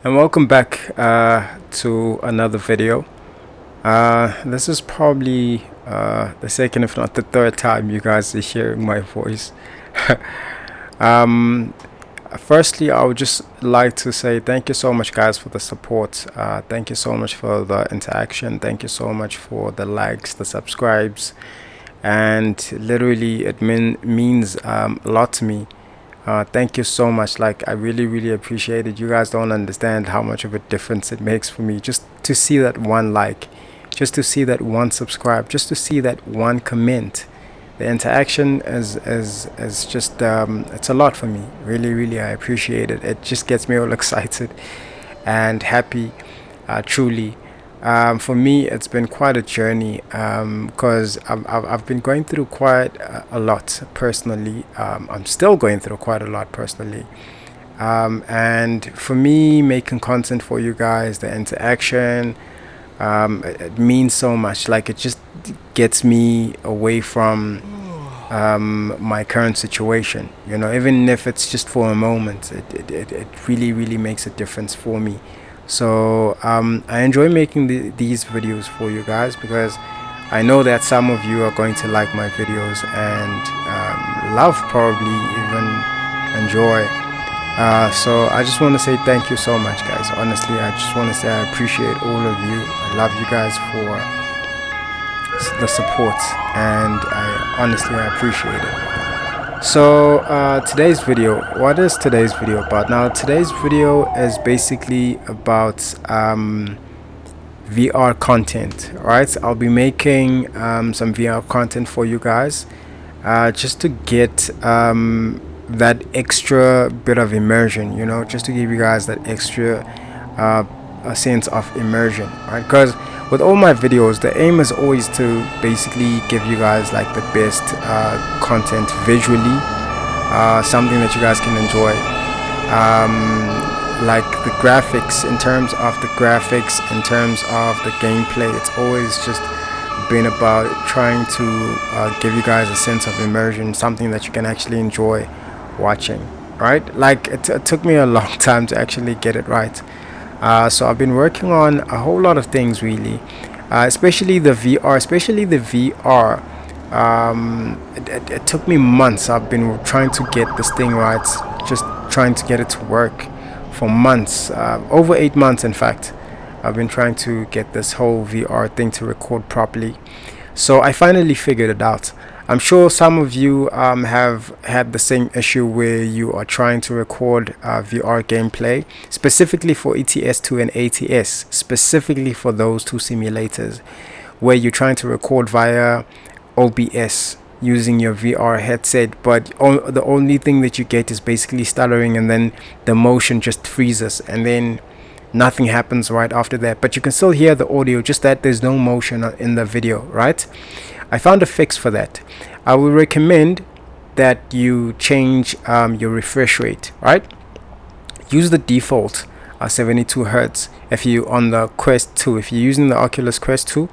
And welcome back to another video. This is probably the second, if not the third time you guys are hearing my voice. um, Firstly, I would just like to say thank you so much, guys, for the support. Thank you so much for the interaction. Thank you so much for the likes, the subscribes, and literally it means a lot to me. Thank you so much. Like, I really appreciate it. You guys don't understand how much of a difference it makes for me just to see that one like, just to see that one subscribe, just to see that one comment. The interaction is just it's a lot for me. Really I appreciate it. It just gets me all excited and happy, truly. For me, it's been quite a journey because I've been going through quite a lot personally. I'm still going through quite a lot personally. And for me, making content for you guys, the interaction, it means so much. Like, it just gets me away from my current situation. You know, even if it's just for a moment, it really makes a difference for me. So I enjoy making these videos for you guys because I know that some of you are going to like my videos and love, probably even enjoy. So I just want to say thank you so much, guys. Honestly, I just want to say I appreciate all of you. I love you guys for the support, and I appreciate it. So today's video, what is today's video about? Now, today's video is basically about VR content. Right, I'll be making some VR content for you guys, just to get that extra bit of immersion, you know, just to give you guys that extra a sense of immersion, right? Because with all my videos, the aim is always to basically give you guys like the best content visually, something that you guys can enjoy, like the graphics, in terms of the graphics, in terms of the gameplay. It's always just been about trying to give you guys a sense of immersion, something that you can actually enjoy watching, right? Like, it took me a long time to actually get it right. So I've been working on a whole lot of things, really, especially the VR. It took me months. I've been trying to get this thing right, just trying to get it to work for months, over 8 months, in fact. I've been trying to get this whole VR thing to record properly. So I finally figured it out. I'm sure some of you have had the same issue where you are trying to record VR gameplay, specifically for ETS2 and ATS, specifically for those two simulators, where you're trying to record via OBS using your VR headset, but the only thing that you get is basically stuttering, and then the motion just freezes, and then nothing happens right after that. But you can still hear the audio, just that there's no motion in the video, right? I found a fix for that. I will recommend that you change your refresh rate, right? Use the default 72 hertz. If you on the Quest 2, if you're using the Oculus Quest 2,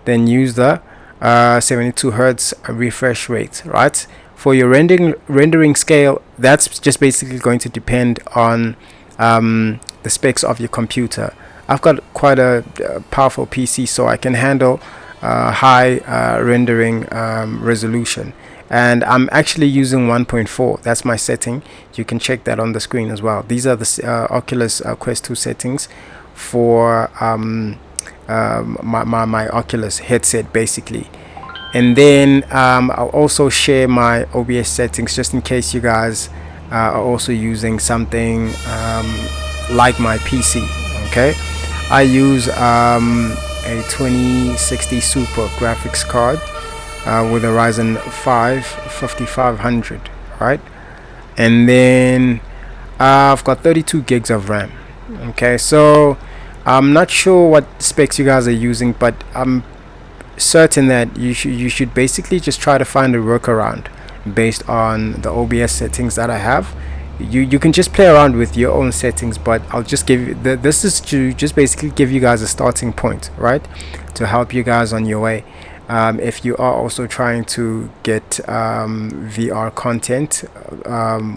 then use the 72 hertz refresh rate, right? For your rendering scale, that's just basically going to depend on the specs of your computer. I've got quite a powerful PC, so I can handle high rendering resolution, and I'm actually using 1.4. That's my setting. You can check that on the screen as well. These are the Oculus Quest 2 settings for my Oculus headset, basically. And then I'll also share my OBS settings, just in case you guys are also using something like my PC. Okay, I use a 2060 Super graphics card with a Ryzen 5 5500, right? And then I've got 32 gigs of RAM. Okay, so I'm not sure what specs you guys are using, but I'm certain that you should basically just try to find a workaround based on the OBS settings that I have. You can just play around with your own settings, but I'll just give you this is to just basically give you guys a starting point, right, to help you guys on your way. If you are also trying to get VR content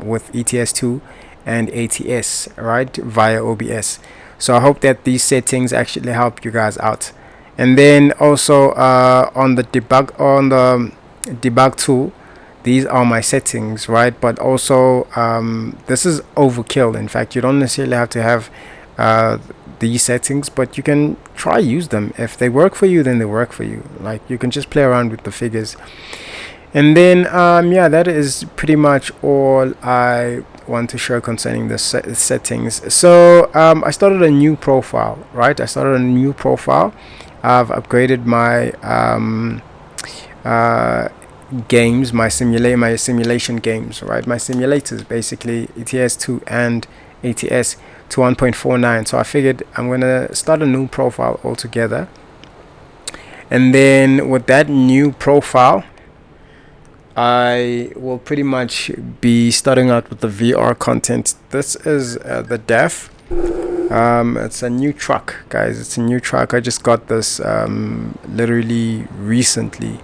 with ETS2 and ATS, right, via OBS. So I hope that these settings actually help you guys out. And then also on the debug tool, these are my settings, right? But also this is overkill. In fact, you don't necessarily have to have these settings, but you can try use them. If they work for you, then they work for you. Like, you can just play around with the figures. And then yeah, that is pretty much all I want to share concerning the settings. So I started a new profile, right? I've upgraded my games, my simulation games, right? My simulators, basically ETS2 and ATS to 1.49. So I figured I'm gonna start a new profile altogether, and then with that new profile, I will pretty much be starting out with the VR content. This is the dev. It's a new truck, guys. It's a new truck. I just got this literally recently.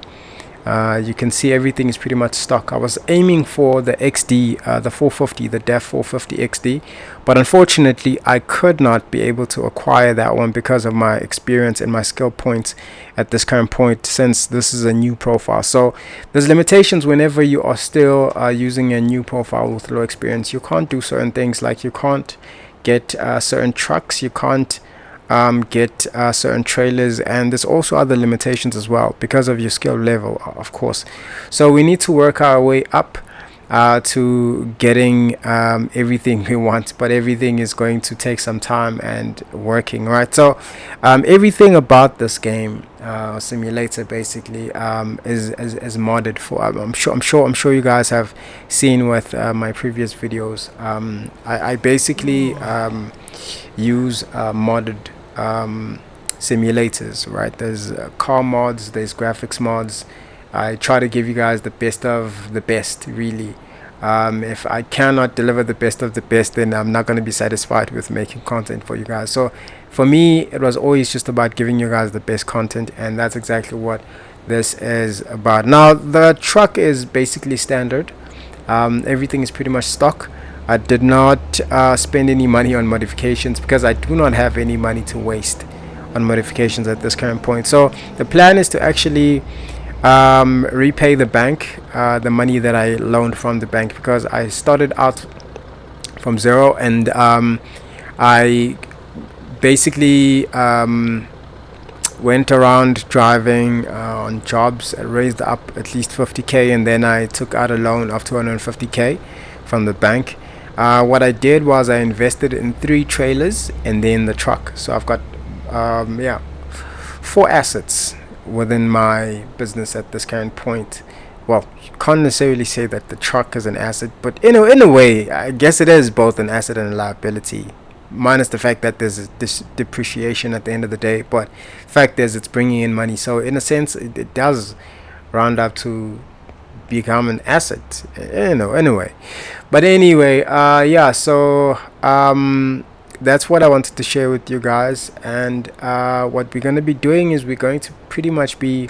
You can see everything is pretty much stock. I was aiming for the XD, the 450, the DEF 450 XD, but unfortunately I could not be able to acquire that one because of my experience and my skill points at this current point, since this is a new profile. So there's limitations whenever you are still using a new profile with low experience. You can't do certain things, like you can't get certain trucks, you can't get certain trailers, and there's also other limitations as well because of your skill level, of course. So we need to work our way up to getting everything we want, but everything is going to take some time and working, right? So everything about this game simulator basically is modded for. I'm sure you guys have seen with my previous videos. I basically use modded simulators, right? There's car mods, there's graphics mods. I try to give you guys the best of the best, really. If I cannot deliver the best of the best, then I'm not going to be satisfied with making content for you guys. So for me, it was always just about giving you guys the best content, and that's exactly what this is about. Now the truck is basically standard. Everything is pretty much stock. I did not spend any money on modifications because I do not have any money to waste on modifications at this current point. So the plan is to actually repay the bank the money that I loaned from the bank, because I started out from zero, and I basically went around driving on jobs. I raised up at least 50k, and then I took out a loan of 250k from the bank. What I did was I invested in 3 trailers and then the truck. So I've got 4 assets within my business at this current point. Well, you can't necessarily say that the truck is an asset, but in a way, I guess it is both an asset and a liability, minus the fact that there's this depreciation at the end of the day. But fact is, it's bringing in money, so in a sense it does round up to become an asset, anyway. But anyway, yeah, so that's what I wanted to share with you guys. And what we're going to be doing is we're going to pretty much be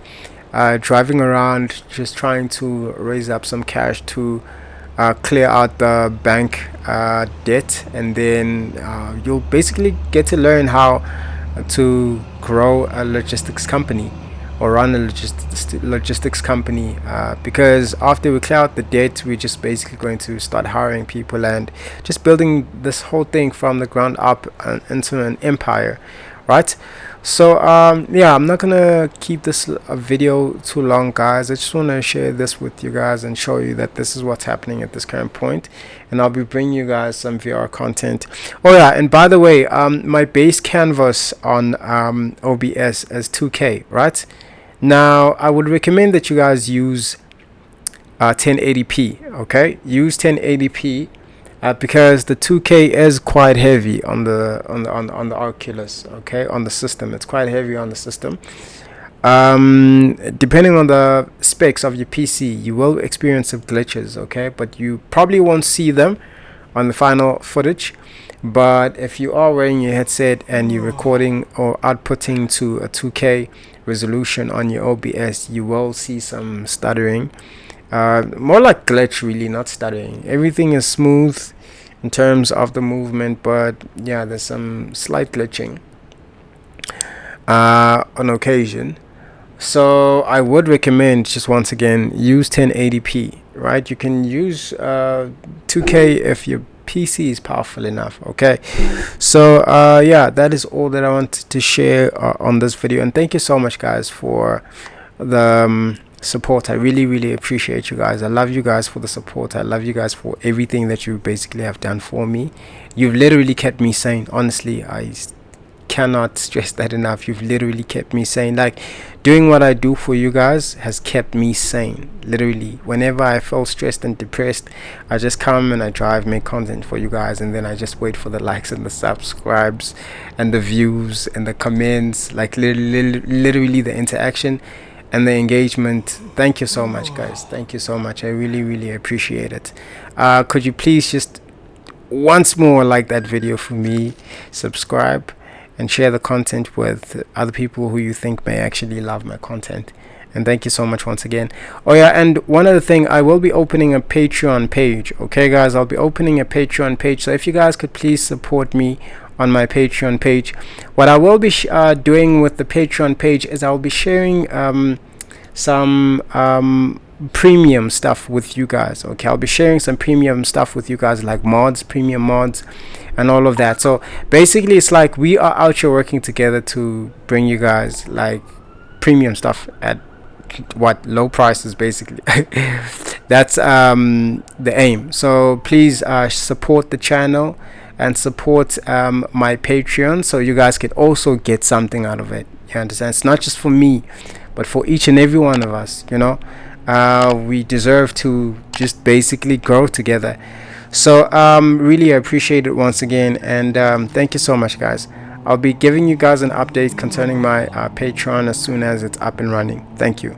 driving around, just trying to raise up some cash to clear out the bank debt, and then you'll basically get to learn how to grow a logistics company or run a logistics company, because after we clear out the debt, we're just basically going to start hiring people and just building this whole thing from the ground up into an empire, right? So yeah, I'm not gonna keep this video too long, guys. I just want to share this with you guys and show you that this is what's happening at this current point, and I'll be bringing you guys some VR content. Oh yeah, and by the way, my base canvas on OBS is 2K, right? Now I would recommend that you guys use 1080p. Okay, use 1080p because the 2K is quite heavy on the Oculus. Okay, on the system, it's quite heavy on the system. Depending on the specs of your PC, you will experience some glitches. Okay, but you probably won't see them on the final footage. But if you are wearing your headset and you're recording or outputting to a 2K resolution on your OBS, you will see some stuttering, more like glitch, really, not stuttering. Everything is smooth, in terms of the movement, but yeah, there's some slight glitching on occasion. So I would recommend, just once again, use 1080p, right? You can use 2K if your PC is powerful enough. Okay, so yeah, that is all that I wanted to share on this video, and thank you so much, guys, for the support. I really appreciate you guys. I love you guys for the support. I love you guys for everything that you basically have done for me. You've literally kept me sane. Honestly, I cannot stress that enough. You've literally kept me sane. Like, doing what I do for you guys has kept me sane. Literally, whenever I feel stressed and depressed, I just come and I drive, make content for you guys, and then I just wait for the likes and the subscribes and the views and the comments, like literally the interaction and the engagement. Thank you so much, guys. Thank you so much. I really appreciate it. Could you please just once more like that video for me, subscribe, and share the content with other people who you think may actually love my content. And thank you so much once again. Oh yeah, and one other thing, I will be opening a Patreon page. Okay guys, I'll be opening a Patreon page, so if you guys could please support me on my Patreon page. What I will be doing with the Patreon page is I'll be sharing some premium stuff with you guys. Okay, I'll be sharing some premium stuff with you guys, like mods, premium mods, and all of that. So basically, it's like we are out here working together to bring you guys like premium stuff at what low prices, basically. That's the aim. So please support the channel and support my Patreon, so you guys can also get something out of it. You understand? It's not just for me, but for each and every one of us. You know, we deserve to just basically grow together. So really appreciate it once again, and thank you so much, guys. I'll be giving you guys an update concerning my Patreon as soon as it's up and running. Thank you.